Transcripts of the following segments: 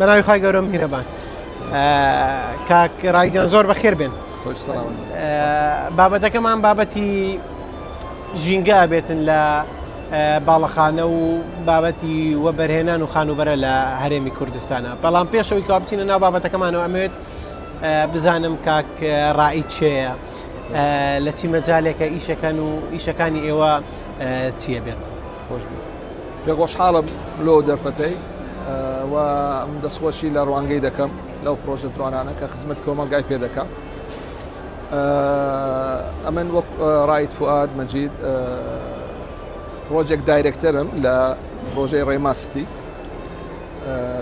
بەناوی خی گەورە میهرەبان کاک ڕایگەن زۆر بەخێر بێن. بابەتەکەمان بابەتی ژینگە بێتن لە باڵەخانە و بابەتی وەبەرهێنان و خانوبەرە لە هەرێمی کوردستانە. بەڵام پێشەوەی کا بچینە ناو بابەتەکەمانەوە ئەمەوێت بزانم کاک ڕائی چێە لە چی مەجالێکە ئیشەکان و ئیشەکانی ئێوە چیە بێت؟ خۆش پێ خۆشحاڵم لۆ دەرفەتەی و دەستخۆشی لە ڕوانگەی دەکەم لەو پرۆژە جوانانە کە خزمەت کۆمەلگای پێ دەکەم. ئەمن وەک ڕایت فواد مەجید پرۆژێک دایرکتەرم لە پرۆژەی ڕێماستی.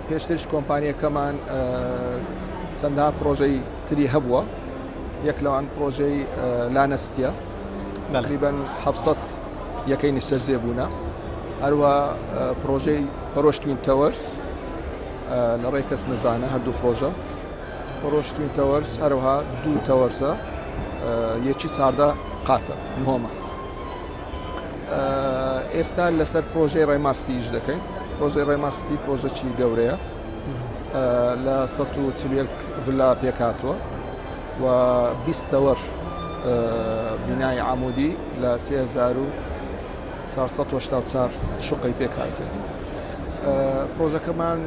پێشترش کۆمپانیەکەمان چەندها پرۆژەی تری هەبووە، یەک لەوان پرۆژەی لانەستیە تقریباً 700 یەکەی نیشتەجێ بوونە، هەروە پرۆژەی پەرۆش توین تەوەرس لە ڕێی کەس نەزانە هەردوو پرۆژە پەرۆش توین تەوەرس هەروەها دوو تەوەرسە یەکی 14 قاتە نهۆمە. ئێستا لەسەر پرۆژەی ڕێماستی ئیش دەکەین. پرۆژەی ڕێماستی پرۆژەکی گەورەیە لە 140 ڤلا پێکاتوە و 20 تەوەر بینای عامودی لە 3484 شوقەی پێکاتێ. پرۆژەکەمان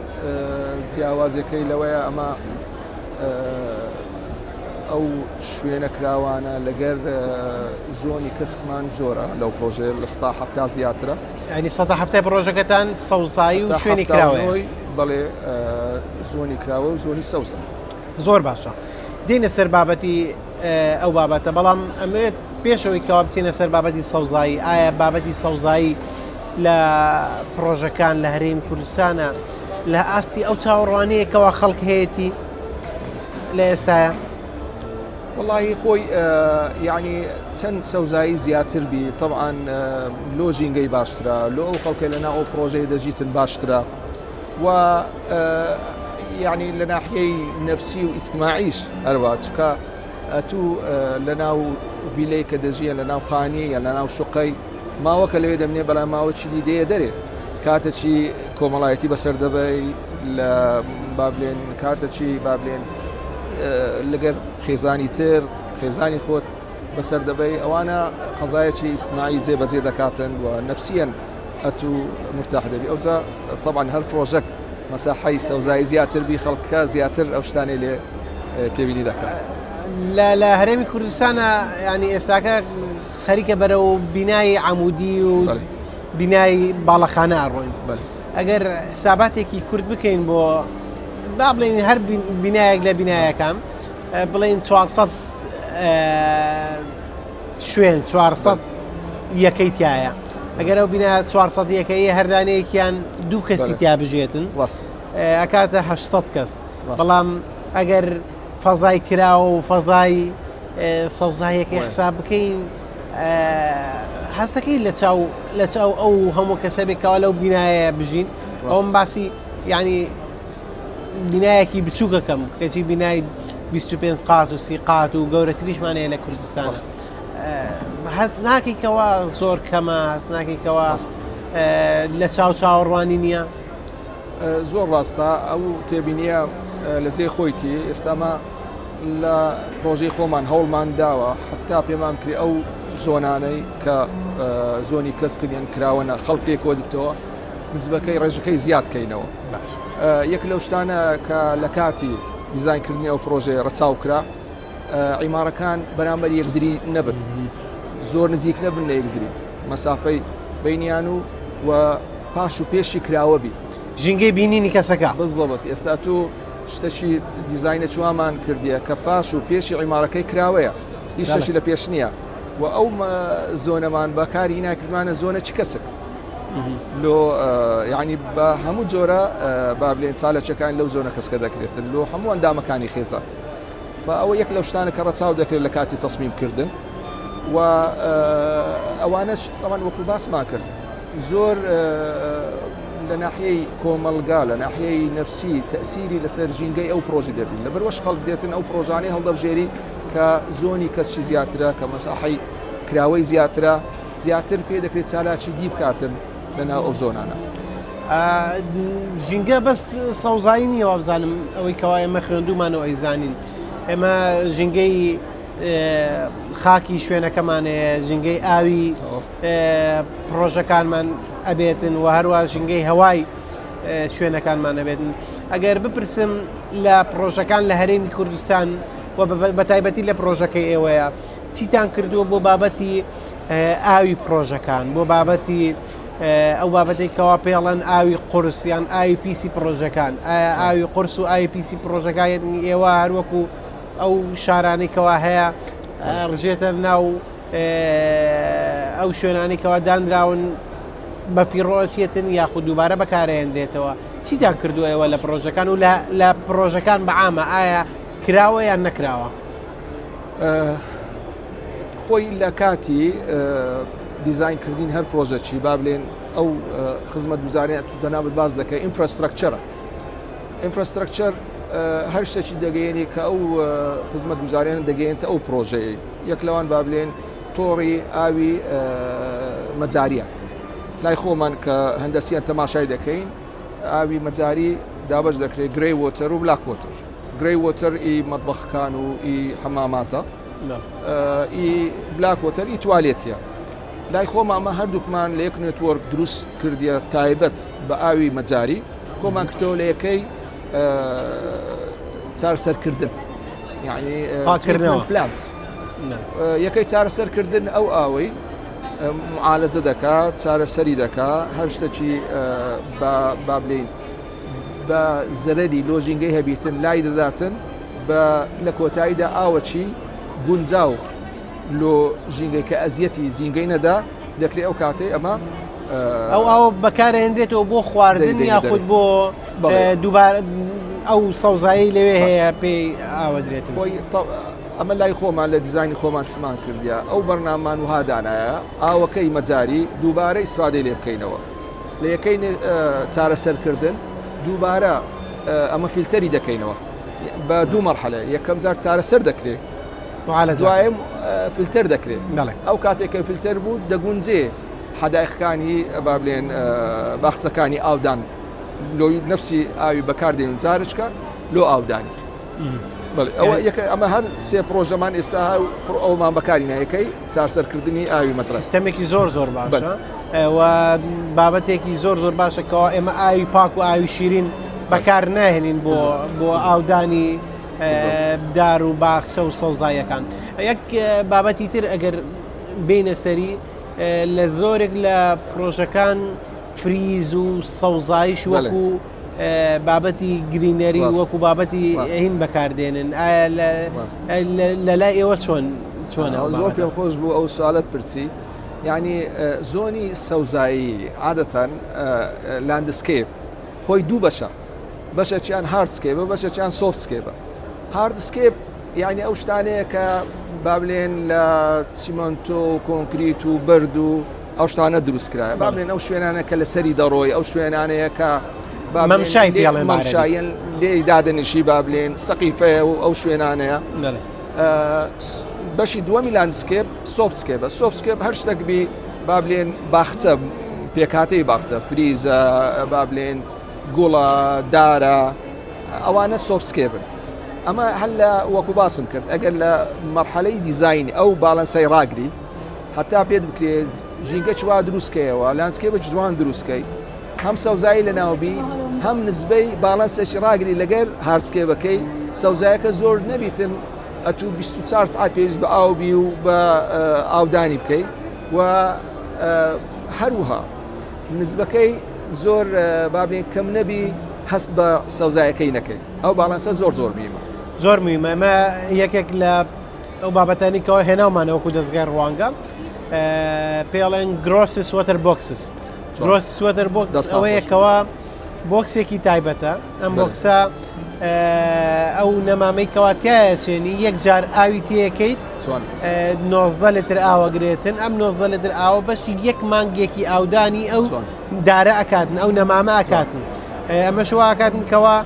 جیاوازەکەی لەوەیە ئەمە ئەو شوێنە کراوانە لەگەر زۆنی کەسکمان زۆرە لەو پرۆژێ لە 170 زیاترە، ینی 170 پرۆژەکەتان سەوزایی و شوێنی کراوەیە. بەڵێ زۆنی کراوە و زۆنی سەوزە. زۆر باشە، دێنە سەر بابەتی ئەو بابەتە، بەڵام ئەمەوێت پێشەوەی کەوا بچینە سەر بابەتی سەوزایی. ئایا بابەتی سەوزایی لە پرۆژەکان لە هەرێمی کوردستانە لە ئاستی ئەو چاوەڕوانەیەکەوە خەڵک هەیەی لە ئێستاە؟ واللهی خۆی یعنی چەند سەوزایی زیاتر بی طبعاً لۆ ژینگەی باشترە، لۆ ئەو خەڵکە لەناو ئەو پرۆژەی دەژیتن باشترە و یعنی لە ناحیەی نەفسی و ئیجتیماعیش هەروە چکە ئەتوو لەناو ڤیلەی کە دەژیە لەناو خانی یا لەناو شوقەی ماوەکە لەوێ دەمنێ بەڵام ماوەچی دیدەیە دەرێ کاتەچی کۆمەڵایەتی بەسەر دەبەی لە بابلێن کاتەچی بابلێن لەگەر خێزانی تر خێزانی خۆت بەسەر دەبەی ئەوانە قەزایەکی ئیجتیماعی جێبەجێ دەکاتن و نەفسیەن ئەتوو مرتاح دەبی. ئەوجا طبعاً هەر پرۆژەک مەساحەی سەوزایی زیاتر بی خەڵکە زیاتر ئەو شتانەی لێ تێبینی دەکات. لە هەرێمی کوردستانە ینی ئێستاکە خەریکە بەرەو بینایی عەمودی و بینایی باڵەخانە ئەڕۆین. ئەگەر حساباتێکی کورت بکەین بۆ با بڵێن هەر بینایەک لە بینایەکان بڵێن 400 شوێن 400 یەکەی تایە، ئەگەر ئەو بینایە 400 یەکەیە هەردانەیەکیان دوو کەسی تیا بژێتن ئەکاتە 800 کەس. بەڵام ئەگەر فەزای کراوە و فەزای سەوزایەکەی حساب بکەین هەستەکەی لە چاو ئەو هەموو کەسە بێکەوە لەو بینایە بژین. ئەوم باسی ینی بینایەکی بچووکەکەم کەچی بینای 25 قات و 30 قات و گەورەتریشمانەیە لە کوردستان. هەست ناکەیکەوە زۆر کەمە، هەست ناکەیکەوە لە چاوەڕوانی نییە. زۆر ڕاستە ئەو تێبینیە لە جێ خۆیتی. ئێستامە لە پرۆژەی خۆمان هەوڵمان داوە حتا پێمان کری ئەو زۆنانەی کە زۆنی کەسکردیان کراوەنە خەڵک پێکۆ دیبتەوە نزبەکەی ڕێژەکەی زیادکەینەوە. یەک لەو شتانە کە لە کاتی دیزاینکردنی ئەو پرۆژێ ڕەچاو کرا عیمارەکان بەرامبەر یەکدری نەبن، زۆر نزیک نەبن لە یەکدری، مەسافەی بینیان و پاش و پێشی کراوەبی ژینگەی بینینی کەسەکە بزڵبەت. ئێستا تو شتەشی دیزاینە چوامان کردیە کە پاش و پێشی عیمارەکەی کراوەیە، هیچ شتێکی لە پێش نییە و ئەو زۆنەمان بەکاری ناکردمانە زۆنە چ کەسک لۆ یعنی بە هەموو جۆرە با بڵێن چالەچەکان لەو زۆنە کەسکە دەکرێتن لۆ هەموو ئەندامەکانی خێزە. ئەوە یەک لەو شتانە کە ڕەچاو دەکرێت لە کاتی تەسمیمکردن و ئەوانەش ئەوان وەکو باسمان کرد زۆر لە ناحیەی کۆمەلگا لە ناحیەی نەفسی تەسیری لەسەر ژینگەی ئەو پرۆژی دەبین. لەبەروەش خەڵک دێتن ئەو پرۆژانەی هەڵدەبژێری کە زۆنی کەسکی زیاترە کە مەساحەی کراوەی زیاترە زیاتر پێ دەکرێت چالاکی دی بکاتن لەناو ئەو زۆنانە. ژینگە بەس سەوزایی نیەوە بزانم ئەوەی کەوا ئێمە خوێندومانەوە ئەیزانین ئێمە ژینگەی خاکی شوێنەکەمانەیە ژینگەی ئاوی پرۆژەکانمان ئەبێتن و هەروە ژینگەی هەوای شوێنەکانمان ئەبێتن ئەگەر بپرسم لە پرۆژەکان لە هەرێمی کوردستان و بە تایبەتی لە پرۆژەکەی ئێوەیە چیتان کردووە بۆ بابەتی ئاوی پرۆژەکان بۆ بابەتی ئەو بابەتی کەوا پێڵەن ئاوی قورس یان ئاوی پیسی پرۆژەکان ئاوی قورس و ئاوی پیسی پرۆژەکان ئێوە هەروەکو ئەو شارانەی کەوا هەیە ڕژێتە ناو ئەو شوێنانی کەوا دانراون بە پیرۆچێتن یاخود دووبارە بەکارهێنرێتەوە چیتان کردو ئێوە لە پرۆژەکان و لە پرۆژەکان بەعامە ئایا کراوە یان نەکراوە خۆی لە کاتی دیزاینکردین هەر پرۆژەکی با بڵێن ئەو خزمەت گوزاریان تو جەنابەت باز دەکەی ئینفراستراکچەر هەر شتێکی دەگەیەنی کە ئەو خزمەت گوزاریان دەگەێنێتە ئەو پرۆژەیە یەک لەوان با بڵێن تۆڕی ئاوی مەجاریە لای خۆمان کە هەندەسیان تەماشای دەکەین ئاوی مەجاری دابش دەکرێت گرەی وۆتەر و بلاک وۆتەر گرەی وۆتەر ئی مەطبەخەکان و ئی حەماماتە ئی بلاک وۆتەر ئی توالێتیە لای خۆمان ئەمە هەردووکمان لە یەک نێتوەرک دروست کردیە تایبەت بە ئاوی مەجاری کۆمان کردەوە لە یەکەی چارەسەرکردن یعنی پلانت یەکەی چارەسەرکردن ئەو ئاوەی معالەجە دەکات چارەسەری دەکات هەر شتێکی با بڵێن بە زەرەری لۆژینگەی هەبیتن لای دەداتن بە لە کۆتاییدا ئاوەچی گونجاو لۆ ژینگەی کە ئەزیەتی زیینگەی نەدا دەکرێت ئەو کاتەی ئەمە ئەو بەکارهێنرێتەوە بۆ خواردن یاخود بۆ دووبارە ئەو سەوزایی لەوێ هەیە پێی ئاوە درێت خۆی ئەمە لای خۆمان لە دیزانی خۆمان چمان کردیا ئەو بەرنامان وها دانایە ئاوەکەی مەجاری دووبارەی سوادەی لێ بکەینەوە لە یەکەی چارەسەرکردن دووبارە ئەمە فیلتەری دەکەینەوە بە دوو مەرحەلە یەکەم جار چارەسەر دەکرێت دوایەم فیلتەر دەکرێت ئەو کاتێککە فیلتەر بوو دەگونجێ حەدایقەکانی با بڵێن باخچەکانی ئاودان لۆ نفسی ئاوی بەکاردێن جارشکە لۆ ئاودانی ئەوە ئەمە هەر سێ پرۆژەمان ئێستا ئەومان بەکارینە یەکەی چارەسەرکردنی ئاوی مەترە سیستەمێکی زۆر باشە و بابەتێکی زۆر باشەکەەوە ئێمە ئاوی پاک و ئاوی شیرین بەکار ناهێنین بۆ ئاودانی دار و باخچە و سەوزایەکان یەک بابەتی تر ئەگەر بینە سەری لە زۆرێک لە پرۆژەکان فریز و سەوزایش وەکو بابەتی گرینەری وەکو بابەتی هین بەکاردێنن لە لای ئێوە چۆنە زۆر پێم خۆش بوو ئەو سوالت پرسی یعنی زۆنی سەوزایی عادەتەن لاندسکیپ خۆی دوو بەشێکیان هاردسکیپە بەشێکیان سۆفتسکیپە هاردسکیپ یعنی ئەو شتانەیە کە با بڵێن لە سیمەنتۆ و کۆنکریت و بەرد و ئەو شتانە دروستکرایە با بڵێن ئەو شوێنانە کە لە سەری دەڕۆی ئەو شوێنانەیە کە مەمشایان لێ دادنیشی با بڵێن سەقیفەیە و ئەو شوێنانەیە بەشی دووەمی لاندسکیپ سۆفتسکیپ هەر شتێک بی با بڵێن باخچە پێکاتەی باخچە فریزە با بڵێن گوڵە دارە ئەوانە سۆفتسکیپن ئەمە هەل لە وەکو باسم کرد ئەگەر لە مەرحەلەی دیزاینی ئەو باڵەنسەی ڕاگری هەتا پێت بکرێت ژینگە چوا دروستکەیەوە لانسکیپە جوان دروستکەی هەم سەوزایی لە ناوبی هەم نزبەی باڵەنسێکی ڕاگری لەگەر هاردسکیپەکەی سەوزایەکە زۆر نەبیتن ئەتو 24 ساعت پێویست بە ئاوبی و بە ئاودانی بکەیت و هەروها نزبەکەی زۆر با بڵێن کەم نەبی هەست بە سەوزایەکەی نەکەی ئەو باڵەنسە زۆر میمە زۆر میمە ئەمە یەکێک لە ئەو بابەتانی کەەوە هێناومانەوەکو دەستگای ڕوانگە پێڵێن گرۆسس وەتەر بۆکسس گرۆس وەتەر بۆکس ئەوەیەکەوە بۆکسێکی تایبەتە ئەم بۆکسە ئەو نەمامەی کەواتایە چێنی یەک جار ئاوی تێەکەیت 19 لتر ئاوەگرێتن ئەم 19 لتر ئاوە بەشی یەک مانگێکی ئاودانی ئەو دارە ئەکاتن ئەو نەمامە ئەکاتن ئەمە شووا ئەکاتن کەوا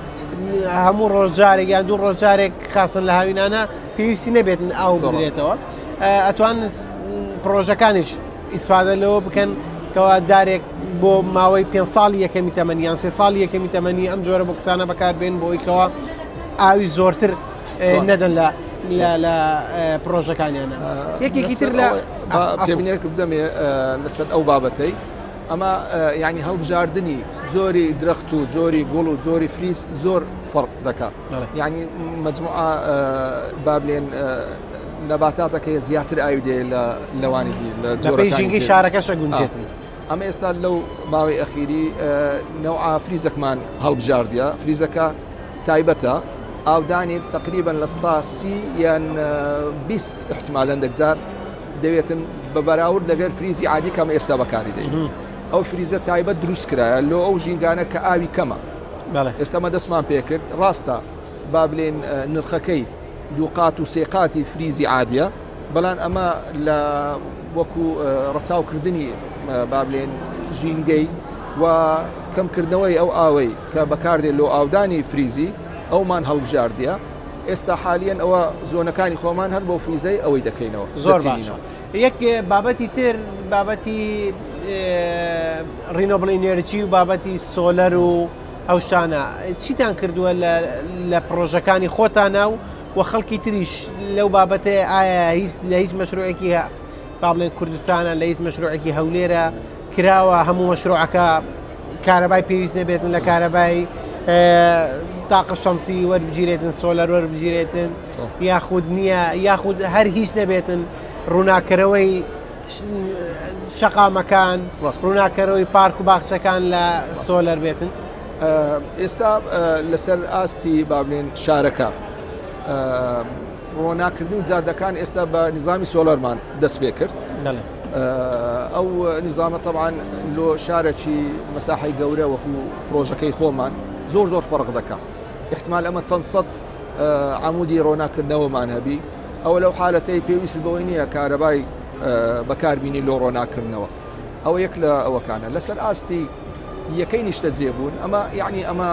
هەموو ڕۆژجارێک یان دوو ڕۆژجارێک خاصن لە هاوینانە پێویستی نەبێتن ئاو بدرێتەوە ئەتوان پرۆژەکانیش ئیسفادە لەوە بکەن کەوا دارێک بۆ ماوەی 5 ساڵی یەکەمی تەمەنیان 3 ساڵی یەکەمی تەمەنی ئەم جۆرە بۆکسانە بەکاربێن بۆ ئەوەی ئاوی زۆرتر نەدەن لە پرۆژەکانیانە یەکێکی تر لە پێبینێک بدەمێ لەسەر ئەو بابەتەی ئەمە یعنی هەڵبژاردننی زۆری درەخت و زۆری گوڵ و زۆری فریز زۆر فەرق دەکات یعنی مجموعە با بڵێن نەباتاتەکە زیاتر ئاوی دێ لە لەوانی دی لە جۆرەکانی شارەکەشە گونجێتن ئەمە ئێستا لەو ماوەی ئەخیری نەوعا فریزەکمان هەڵبژاردیە فریزەکە تایبەتە ئاودانی تقریبا لە 130 یان 20 احتمالەن دەگزار دەوێتن بە بەراورد لەگەر فریزی عادی کەمە ئێستا بەکاری دەین ئەو فریزە تایبەت دروست کرایە لۆ ئەو ژینگانە کە ئاوی کەمە ئێستامە دەستمان پێکرد ڕاستە با بڵێن نرخەکەی دووقات و سێقاتی فریزی عادیە بەڵام ئەمە لە وەکو ڕەچاوکردنی با بڵێن ژینگەی و کەمکردنەوەی ئەو ئاوەی کە بەکاردێت لۆ ئاودانی فریزی ئەومان هەڵبژاردیە ئێستا حالیان ئەوە زۆنەکانی خۆمان هەر بۆ فریزەی ئەوەی دەکەینەوە زۆر یەک بابەتی تر بابەتی ڕینۆبڵ ئینێرجی و بابەتی سۆلەر و ئەو شتانە چیتان کردووە لە پرۆژەکانی خۆتانە و خەڵکی تریش لەو بابەتێ ئایا لە هیچ مەشروعێکی با بڵێن کوردستانە لە هیچ مەشروعێکی هەولێرە کراوە هەموو مەشروعەکە کارەبای پێویست نەبێتن لە کارەبای تاقە شەمسی وەربگیرێتن سۆلەر وەربگیرێتن یاخود نییە یاخود هەر هیچ نەبێتن ڕووناکەرەوەی شەقامەکان ڕووناکەرەوەی پارک و باخچەکان لە سۆلەر بێتن ئێستا لەسەر ئاستی با بڵێن شارەکە ڕۆناکردن و جادەکان ئێستا بە نظامی سۆلەرمان دەست پێ کرد ئەو نظامە طبعاً لۆ شارێکی مەساحەی گەورە وەکو پرۆژەکەی خۆمان زۆر زۆر فەرق دەکات احتمال ئەمە چەند سەد عمودی ڕۆناکردنەوەمان هەبی ئەوە لەو حالەتەی پێویست بەوەی نییە کارەبای بەکاربینی لۆ ڕۆناکردنەوە ئەوە یەک لە ئەوەکانە لەسەر ئاستی یەکەی نیشتە جێبوون ئەمە یعنی ئەمە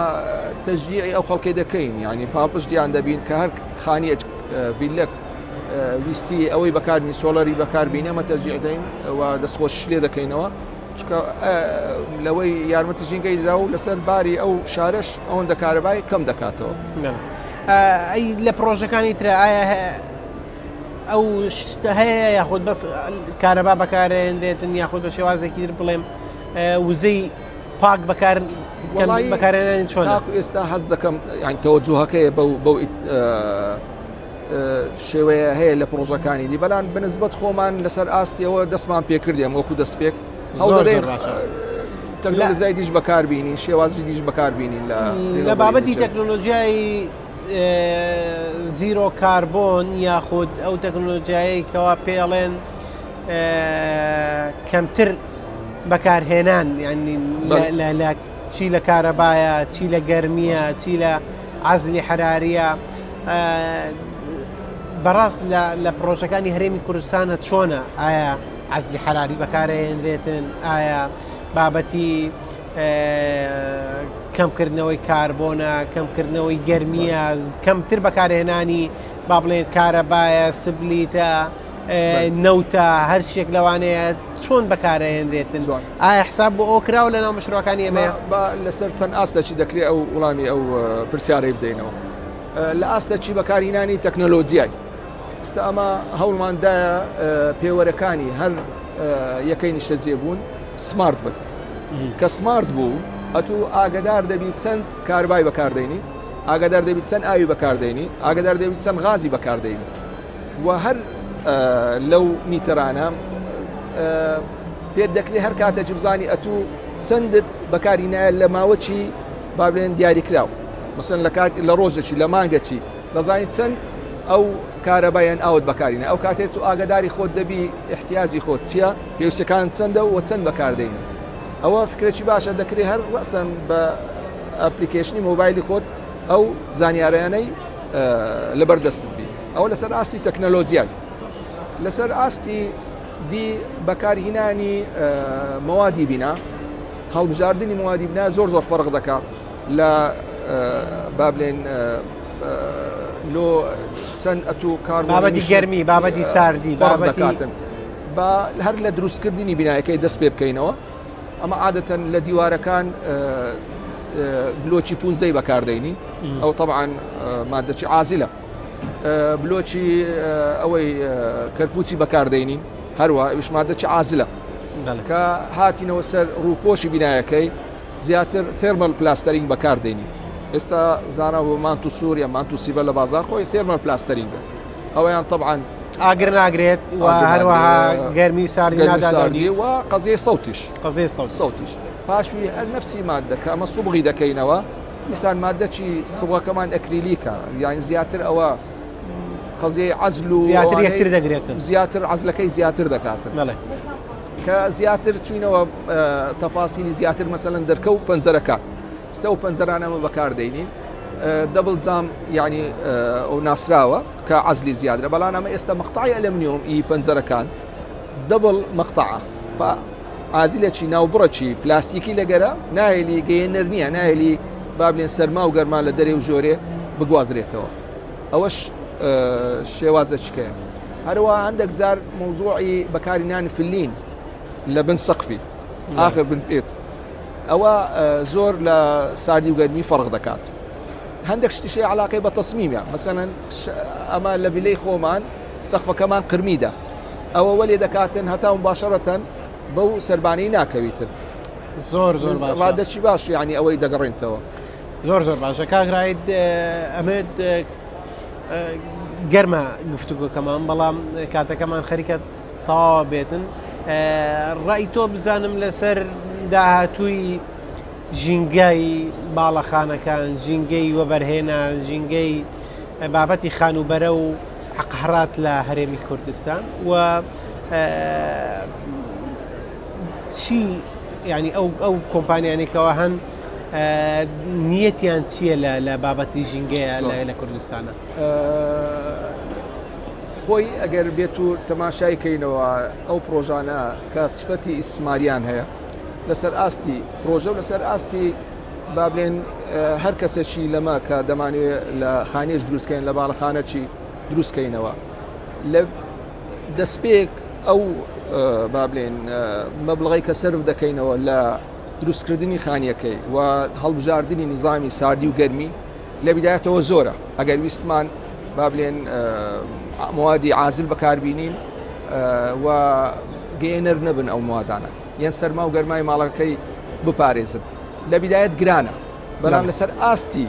تەشجیعی ئەو خەڵکی دەکەین یعنی پاڵپشتیان دەبین کە هەر خانیە ڤیلەک ویستی ئەوەی بەکاربینی سۆلەری بەکاربینی ئەمە تەشجیع دەین و دەستخۆش لێ دەکەینەوە چکە لەوەی یارمەتی ژینگەی دا و لەسەر باری ئەو شارش ئەوەندە کارەبای کەم دەکاتەوە ئەی لە پرۆژەکانی ترە ئایا ئەو شتە هەیە یاخود بەس کارەبا بەکارێنرێتن یاخود بە شێوازێکی تر بڵێم وزەی پاک بەکارێنانی چۆن ئێستا هەز دەکەم یان تەوەجوهەکەیە بەو شێوەیە هەیە لە پرۆژەکانی دی بەڵام بنسبەت خۆمان لەسەر ئاستیەوە دەستمان پێکردیم وەکو دەستپێک هەڵدەدەین تەکنۆلۆژیای دیش بەکاربینین شێوازی دیش بەکاربینین لە بابەتی تەکنۆلۆژیای زیرۆ کاربۆن یاخود ئەو تەکنۆلۆژیایی کەوا پێڵێن کەمتر بەکارهێنان یعنی چی لە کارەبایە چی لە گەرمیە چی لە عەزلی حەراریە بەڕاست لە پرۆژەکانی هەرێمی کوردستانە چۆنە ئایا عەزلی حەراری بەکارهێنرێتن ئایا بابەتی کەمکردنەوەی کاربۆنە کەمکردنەوەی گەرمیە کەمتر بەکارهێنانی با بڵێن کارەبایە سبلیتە نەوتە هەر شتێک لەوانەیە چۆن بەکارهێنرێتن ئایا حساب بۆ ئەو کراوە لە ناو مەشروعەکانی ئێمە لەسەر چەند ئاستەی دەکرێت ئەو وڵامی ئەو پرسیارەی بدەینەوە لە ئاستەی بەکارهێنانی تەکنۆلۆجیای ئێستا ئەمە هەوڵماندایە پێوەرەکانی هەر یەکەی نیشتە جێبوون سمارت بن کە سمارت بوو ئەتوو ئاگدار دەبی چەند کاربای بەکاردێنی ئاگدار دەبی چەند ئاوی بەکاردێنی ئاگدار دەبی چەند غازی بەکاردێنی و هەر لەو میترانە پێت دەکرێت هەر کاتێکی بزانی ئەتوو چەندت بەکارینایە لە ماوەچی با بڵێن دیاریکراو مەسەن لە ڕۆژێکی لە مانگەچی دەزانیت چەند ئەو کارەبایان ئاوت بەکارینە ئەو کاتێت و ئاگداری خۆت دەبی احتیاجی خۆت چییە پێویستەکان چەندە و چەند بەکاردێنی ئەوە فکرێکی باشە دەکرێت هەر ڕەسەن بە ئەپلیکیشنی مۆبایلی خۆت ئەو زانیاریانەی لەبەردەستت بی ئەوە لەسەر ئاستی تەکنۆلۆجیای لەسەر ئاستی دی بەکارهێنانی مەوادی بینا هەڵبژاردننی مەوادی بنا زۆر زۆر فەرق دەکات لە با بڵێن لۆ چەند ئەتوو کار بابەتی گەرمی بابەتی ساردی دەکاتن هەر لە دروستکردنی بینایەکەی دەست پێ بکەینەوە ئەمە عادەتەن لە دیوارەکان بلۆکی پونزەی بەکاردەینی ئەو طبعاً مادەی عازلە بلۆکی ئەوەی کەرپوچی بەکاردەینی هەروە ئەوش مادەی عازلە کە هاتینەوە سەر ڕووپۆشی بینایەکەی زیاتر تێرمەل پلاستەرینگ بەکاردەینی ئێستا زانە بۆ مانتو سووریا مانتو سیبە لە بازار خۆی تێرمەل پلاستەرینگە ئەوەیان طبعاً ئاگر ناگرێت و هەروەها گەرمی ساردی نادادانی و قەزیە سەوتیش قەزەی سەوتیش پاشوی هەر نفسی مادە کە ئەمە سوبغی دەکەینەوە دیسان مادەی سوبغەکەمان ئەکریلیکە یان زیاتر ئەوە قەزیە عەزل و زیاتر یەکتر دەگرێتن زیاتر عەزلەکەی زیاتر دەکاتن کە زیاتر چوینەوە تەفاسیلی زیاتر مەسەلەن دەرکە و پەنجەرەکە ئێستا ئەو پەنجەرانەمە بەکاردەینین دەبڵ جام یعنی ئەو ناسراوە کە عەزلی زیادرە بەڵام ئەمە ئێستا مەقطعی ئەلمنیۆم ئی پەنجەرەکان دەبڵ مەقطعە ئازیلێکی ناوبڕەکی پلاستیکی لەگەرە ناهێلی گەیەنەر نییە ناهێلی با بڵێن سەرما و گەرمان لە دەرێ و ژۆرێ بگوازرێتەوە ئەوەش شێوازەچکەیە هەروە هەندێک جار مۆزوعی بەکارهێنانی فلین لە بن سەقفی ئاخر بن پێت ئەوە زۆر لە ساردی و گەرمی فەرق دەکات هەندێک شتیشەی علاقەی بە تەسمیمە مەسەلەن ئەمە لە ڤیلەی خۆمان سەقفەکەمان قرمیدە ئەوە وەلێ دەکاتن هەتا مباشەرەتەن بەو سەربانەی ناکەویتن زۆر ڕادەچی باش یعنی ئەوەی دەگەڕێنتەوە زۆر باشە کاگرایت ئەمێت گەرمە گفتوگۆکەمان بەڵام کاتەکەمان خەریکە تەواو بێتن ڕای تۆ بزانم لەسەر داهاتووی ژینگای باڵەخانەکان ژینگەی وەبەرهێنا ژینگەی بابەتی خانوبەرە و حەقهڕات لە هەرێمی کوردستان و چی ینی ئەو کۆمپانیانێکەوە هەن نیەتیان چییە لە بابەتی ژینگەیە لە کوردستانە خۆی ئەگەر بێت و تەماشایکەینەوە ئەو پرۆژانە کە سفەتی ئیسماریان هەیە لەسەر ئاستی پرۆژە و لەسەر ئاستی با بڵێن هەر کەسێکی لەمە کە دەمانوێت لە خانێش دروستکەین لە باڵەخانەکی دروستکەینەوە لە دەستپێک ئەو با بڵێن مەبلغی کە سرف دەکەینەوە لە دروستکردنی خانیەکەی و هەڵبژاردننی نظامی ساردی و گەرمی لە بیدایەتەوە زۆرە ئەگەر ویستمان با بڵێن موادی عازل بەکاربینین و گەیەنەر نەبن ئەو موادانە یان سەرما و گەرمای ماڵەکەی بپارێزم لە بیدایەت گرانە بەڵام لەسەر ئاستی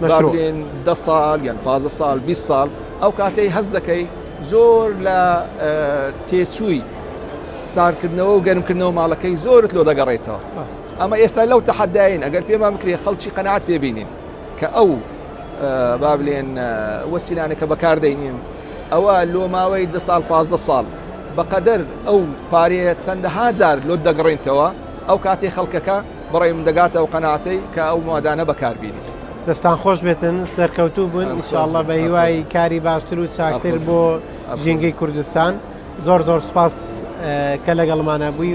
با بڵێن 10 ساڵ یان 15 ساڵ 20 ساڵ ئەو کاتەی هەست دەکەی زۆر لە تێچووی ساردکردنەوە و گەرمکردنەوە ماڵەکەی زۆرت لۆ دەگەڕێتەوە ئەمە ئێستا لەو تەحەداین ئەگەر پێمان بکرێ خەڵکی قەناعەت پێبینین کە ئەو با بڵێن وەسیلانێکە بەکاردەینین ئەوە لۆ ماوەی 10 ساڵ 15 ساڵ بەقەدەر ئەو پارەیە چەندەها جار لۆ دەگەڕێنتەوە ئەو کاتێ خەڵکەکە بەڕێم دەگاتەوە قەناعەتەی کە ئەو موادانە بەکاربینیت دەستان خۆش بێتن سەرکەوتوو بوون ئینشاءالله بە هیوای کاری باشتر و چاکتر بۆ ژینگەی کوردستان زۆر سپاس کە لەگەڵمانە بووی